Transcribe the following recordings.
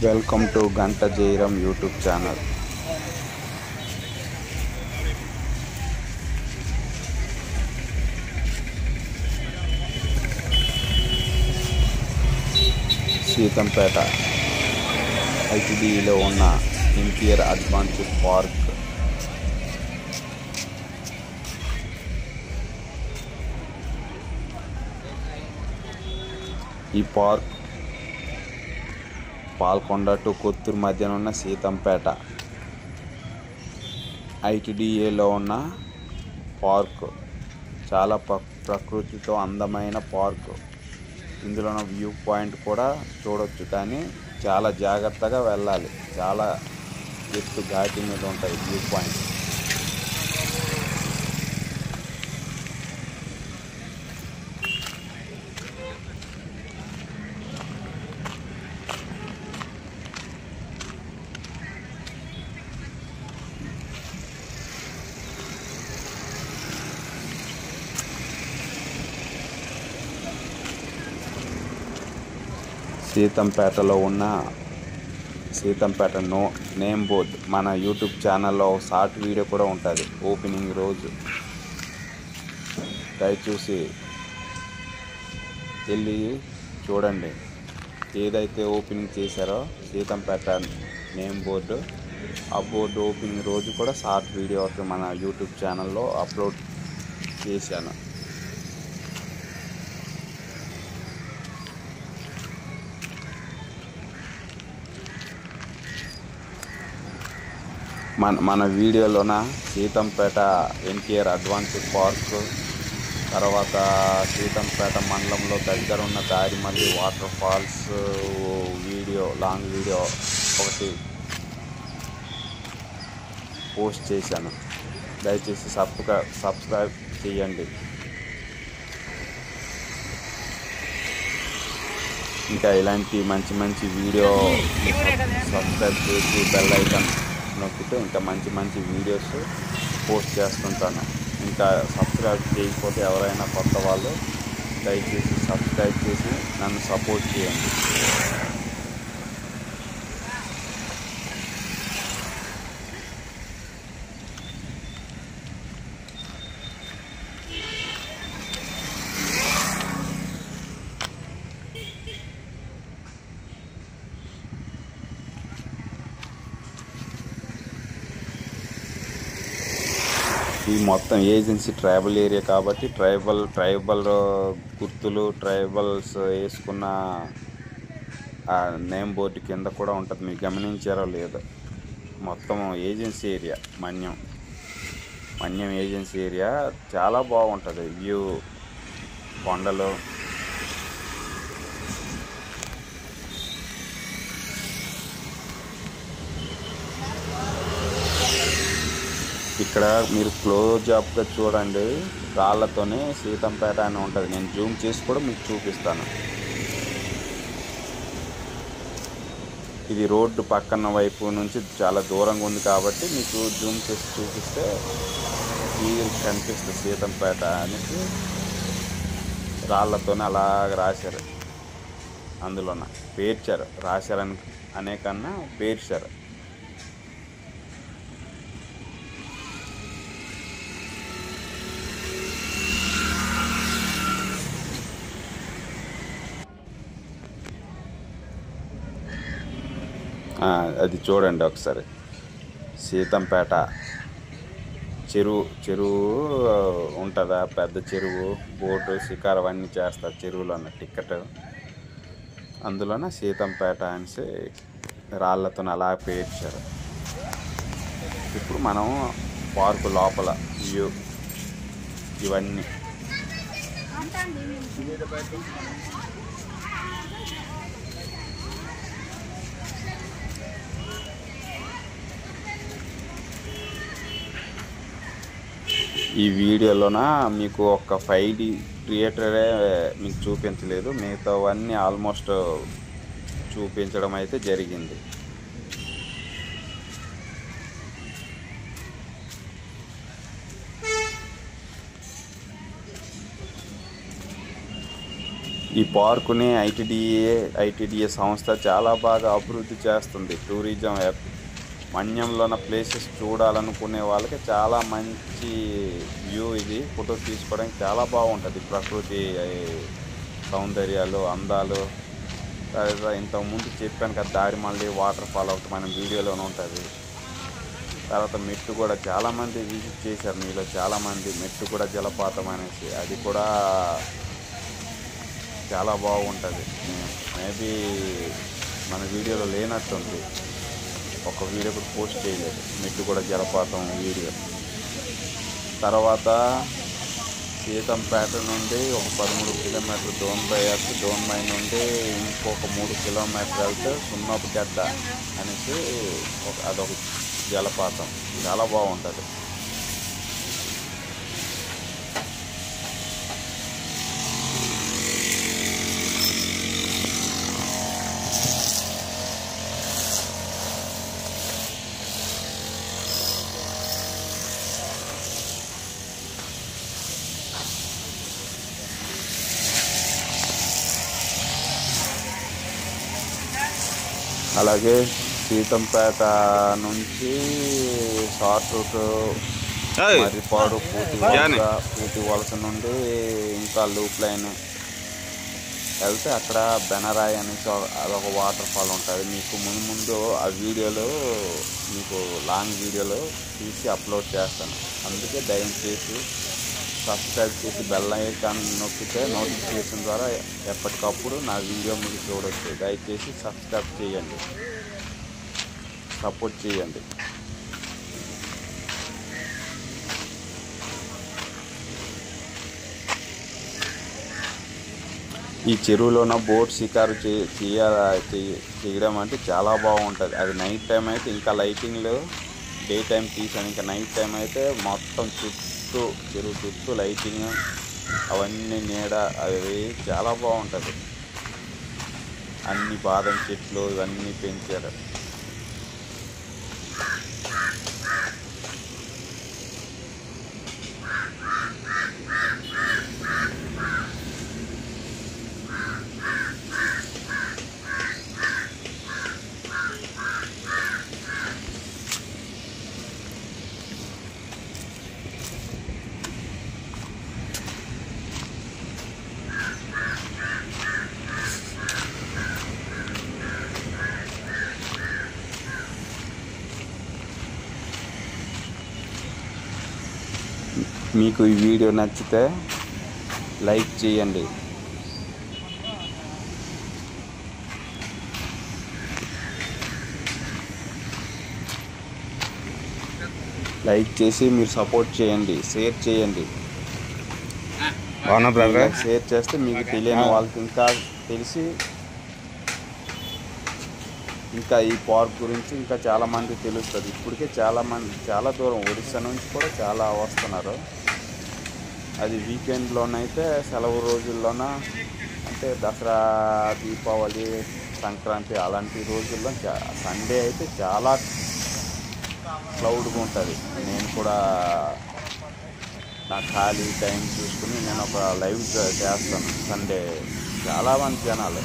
Welcome to గంట Jairam YouTube channel. Seethampeta ఐటీడీలో ఉన్న NTR advanced park. ఈ పార్క్ పాల్కొండ టు కొత్తూరు మధ్యన ఉన్న సీతంపేట ఐటీడీఏలో ఉన్న పార్క్. చాలా ప్రకృతితో అందమైన పార్క్. ఇందులో వ్యూ పాయింట్ కూడా చూడొచ్చు, కానీ చాలా జాగ్రత్తగా వెళ్ళాలి. చాలా ఎత్తు ఘాటి మీద ఉంటుంది వ్యూ పాయింట్. సీతంపేటలో ఉన్న సీతంపేట నేమ్ బోర్డ్ మన యూట్యూబ్ ఛానల్లో షార్ట్ వీడియో కూడా ఉంటుంది ఓపెనింగ్ రోజు. దయచేసి వెళ్ళి చూడండి. ఏదైతే ఓపెనింగ్ చేశారో సీతంపేట నేమ్ బోర్డు, ఆ బోర్డు ఓపెనింగ్ రోజు కూడా షార్ట్ వీడియో మన యూట్యూబ్ ఛానల్లో అప్లోడ్ చేశాను. మన వీడియోలోన సీతంపేట ఎన్టీఆర్ అడ్వాన్స్డ్ పార్క్, తర్వాత సీతంపేట మండలంలో దగ్గర ఉన్న దారిమల్లి వాటర్ ఫాల్స్ లాంగ్ వీడియో ఒకటి పోస్ట్ చేశాను. దయచేసి సబ్స్క్రైబ్ చేయండి. ఇంకా ఇలాంటి మంచి మంచి వీడియో సబ్స్క్రైబ్ చేసి బెల్ ఐకాన్ నొక్కితే ఇంకా మంచి మంచి వీడియోస్ పోస్ట్ చేస్తుంటాను. ఇంకా సబ్స్క్రైబ్ చేయకపోతే ఎవరైనా కొత్త వాళ్ళు దయచేసి సబ్స్క్రైబ్ చేసి నన్ను సపోర్ట్ చేయండి. ఈ మొత్తం ఏజెన్సీ ట్రైబల్ ఏరియా కాబట్టి ట్రైబల్ గుర్తులు ట్రైబల్స్ వేసుకున్న నేమ్ బోర్డు కింద కూడా ఉంటుంది. మీరు గమనించారో లేదో. మొత్తం ఏజెన్సీ ఏరియా మన్యం ఏజెన్సీ ఏరియా చాలా బాగుంటుంది. వ్యూ కొండలు, ఇక్కడ మీరు క్లోజ్అప్గా చూడండి. రాళ్లతోనే సీతంపేట అని ఉంటుంది. నేను జూమ్ చేసి కూడా మీకు చూపిస్తాను. ఇది రోడ్డు పక్కన వైపు నుంచి చాలా దూరంగా ఉంది కాబట్టి మీకు జూమ్ చేసి చూపిస్తే క్లియర్ కనిపిస్తుంది. సీతంపేట అనేది రాళ్లతోనే అలాగ రాశారు. అందులోన పేర్చారు. రాశారని అనే కన్నా పేర్చారు. అది చూడండి ఒకసారి. సీతంపేట చెరువు ఉంటుందా, పెద్ద చెరువు, బోటు షికారు అవన్నీ చేస్తారు చెరువులో ఉన్న టికెట్. అందులోన సీతంపేట అనేసి రాళ్లతో అలా పేర్చారు. ఇప్పుడు మనం పార్కు లోపల వ్యూ ఇవన్నీ ఈ వీడియోలోన మీకు ఒక 5D థియేటరే మీకు చూపించలేదు. మిగతావన్నీ ఆల్మోస్ట్ చూపించడం అయితే జరిగింది. ఈ పార్కుని ఐటీడీఏ సంస్థ చాలా బాగా అభివృద్ధి చేస్తుంది. టూరిజం మన్యంలో ఉన్న ప్లేసెస్ చూడాలనుకునే వాళ్ళకి చాలా మంచి వ్యూ. ఇది ఫోటో తీసుకోవడానికి చాలా బాగుంటుంది. ప్రకృతి సౌందర్యాలు, అందాలు. ఇంతకుముందు చెప్పాను కదా, దారి మళ్ళీ వాటర్ ఫాల్ ఒకటి మన వీడియోలోనే ఉంటుంది. తర్వాత మెట్టు కూడా చాలామంది విజిట్ చేశారు. మీలో చాలామంది మెట్టు కూడా జలపాతం అనేసి, అది కూడా చాలా బాగుంటుంది. మేబీ మన వీడియోలో లేనట్టుంది, ఒక వీడియో కూడా పోస్ట్ చేయలేదు మెట్టు కూడా జలపాతం వీడియో. తర్వాత సీతంపేట నుండి ఒక 13 కిలోమీటర్లు డోన్బై నుండి ఇంకొక 3 కిలోమీటర్లు వెళ్తే సున్నపు గడ్డ అనేసి అదొక జలపాతం, చాలా బాగుంటుంది. అలాగే సీతంపేట నుంచి షార్ట్ రూట్ మర్రిపాడు పూర్తి వలస నుండి ఇంకా లూప్ లైన్ వెళ్తే అక్కడ బెనరాయి అనేసి అదొక వాటర్ ఫాల్ ఉంటుంది. మీకు ముందు ఆ వీడియోలో మీకు లాంగ్ వీడియోలో తీసి అప్లోడ్ చేస్తాను. అందుకే దయచేసి సబ్స్క్రైబ్ చేసి బెల్ ఐకాన్ నొక్కితే నోటిఫికేషన్ ద్వారా ఎప్పటికప్పుడు నా వీడియో మీరు చూడవచ్చు. దయచేసి సబ్స్క్రైబ్ చేయండి, సపోర్ట్ చేయండి. ఈ చెరువులోన బోట్ షికారు చేయడం అంటే చాలా బాగుంటుంది. అది నైట్ టైం అయితే ఇంకా లైటింగ్లు, డే టైం తీసాను, ఇంకా నైట్ టైం అయితే మొత్తం చెరువు చుట్టూ లైటింగ్, అవన్నీ నీడ, అవి చాలా బాగుంటుంది. అన్ని బాదం చెట్లు ఇవన్నీ పెంచారు. మీకు ఈ వీడియో నచ్చితే లైక్ చేయండి, లైక్ చేసి మీరు సపోర్ట్ చేయండి, షేర్ చేయండి. షేర్ చేస్తే మీకు తెలియని వాళ్ళకి ఇంకా తెలిసి ఇంకా ఈ పార్క్ గురించి ఇంకా చాలామంది తెలుస్తుంది. ఇప్పటికే చాలా దూరం ఒడిస్సా నుంచి కూడా చాలా వస్తున్నారు. అది వీకెండ్లోనైతే సెలవు రోజుల్లోన, అంటే దసరా, దీపావళి, సంక్రాంతి అలాంటి రోజుల్లో సండే అయితే చాలా క్లౌడ్గా ఉంటుంది. నేను కూడా నా ఖాళీ టైం చూసుకుని నేను ఒక లైవ్ చేస్తాను సండే. చాలామంది జనాలు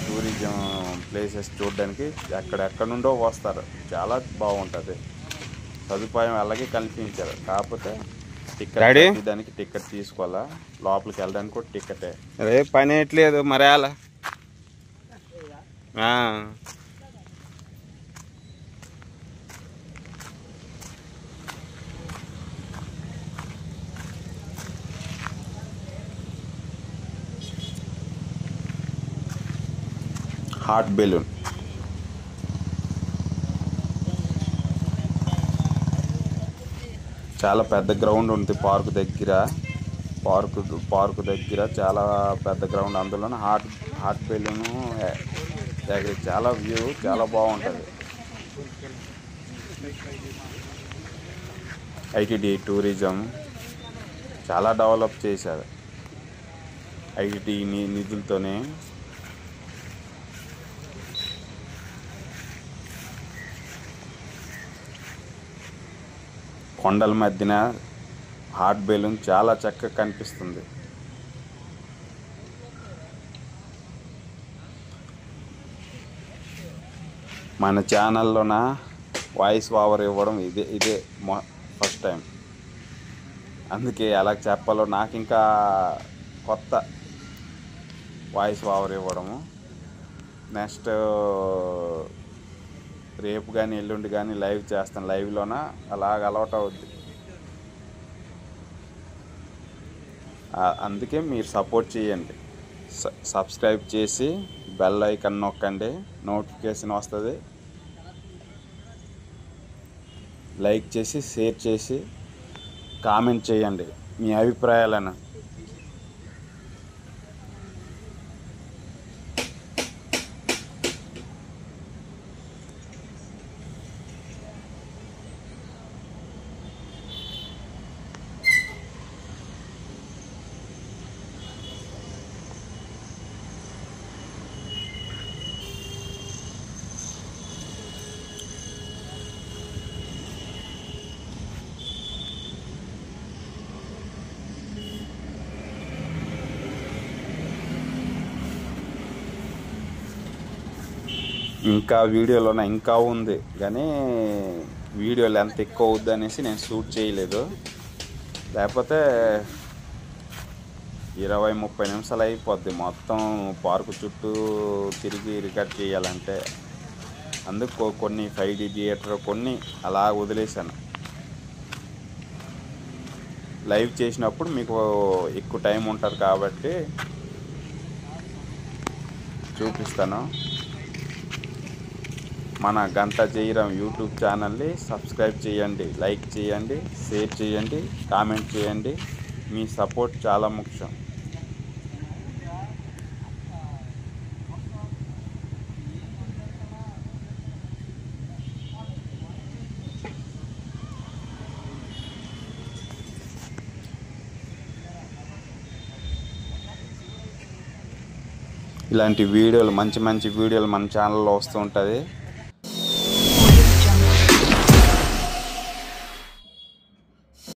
టూరిజం ప్లేసెస్ చూడడానికి ఎక్కడెక్కడ నుండో వస్తారు. చాలా బాగుంటుంది. సదుపాయం అలాగే కల్పించారు. కాకపోతే టికెట్, దానికి టికెట్ తీసుకోవాలా, లోపలికి వెళ్ళడానికి కూడా టికెటే. అరే పని ఎట్లేదు మరి అలా హాట్ బెలూన్ చాలా పెద్ద గ్రౌండ్ ఉంది పార్కు దగ్గర. పార్కు దగ్గర చాలా పెద్ద గ్రౌండ్. అందులోనే హాట్ బెలూన్ చాలా వ్యూ, చాలా బాగుంటుంది. ఐటీడీ టూరిజం చాలా డెవలప్ చేశారు ఐటీడీ నిధులతోనే. కొండల మధ్యన హాట్ బెలూన్ చాలా చక్కగా కనిపిస్తుంది. మన ఛానల్లోన వాయిస్ ఓవర్ ఇవ్వడం ఇదే ఫస్ట్ టైం. అందుకే ఎలా చెప్పాలో నాకు ఇంకా కొత్త వాయిస్ ఓవర్ ఇవ్వడము. నెక్స్ట్ రేపు కానీ ఎల్లుండి కానీ లైవ్ చేస్తాను. లైవ్లోన అలాగ అలవాటు అవుద్ది. అందుకే మీరు సపోర్ట్ చేయండి. సబ్స్క్రైబ్ చేసి బెల్ ఐకాన్ నొక్కండి, నోటిఫికేషన్ వస్తుంది. లైక్ చేసి షేర్ చేసి కామెంట్ చేయండి మీ అభిప్రాయాలను. ఇంకా వీడియోలోన ఇంకా ఉంది కానీ వీడియో లెంత్ ఎక్కువ అవుద్ది అనేసి నేను షూట్ చేయలేదు. లేకపోతే 20-30 నిమిషాలు అయిపోద్ది మొత్తం పార్కు చుట్టూ తిరిగి రికార్డ్ చేయాలంటే. అందుకు కొన్ని 5D థియేటర్ కొన్ని అలా వదిలేశాను. లైవ్ చేసినప్పుడు మీకు ఎక్కువ టైం ఉంటుంది కాబట్టి చూపిస్తాను. మన గంట జయరాం యూట్యూబ్ ఛానల్ని సబ్స్క్రైబ్ చేయండి, లైక్ చేయండి, షేర్ చేయండి, కామెంట్ చేయండి. మీ సపోర్ట్ చాలా ముఖ్యం. ఇలాంటి వీడియోలు మంచి వీడియోలు మన ఛానల్లో వస్తూ ఉంటుంది.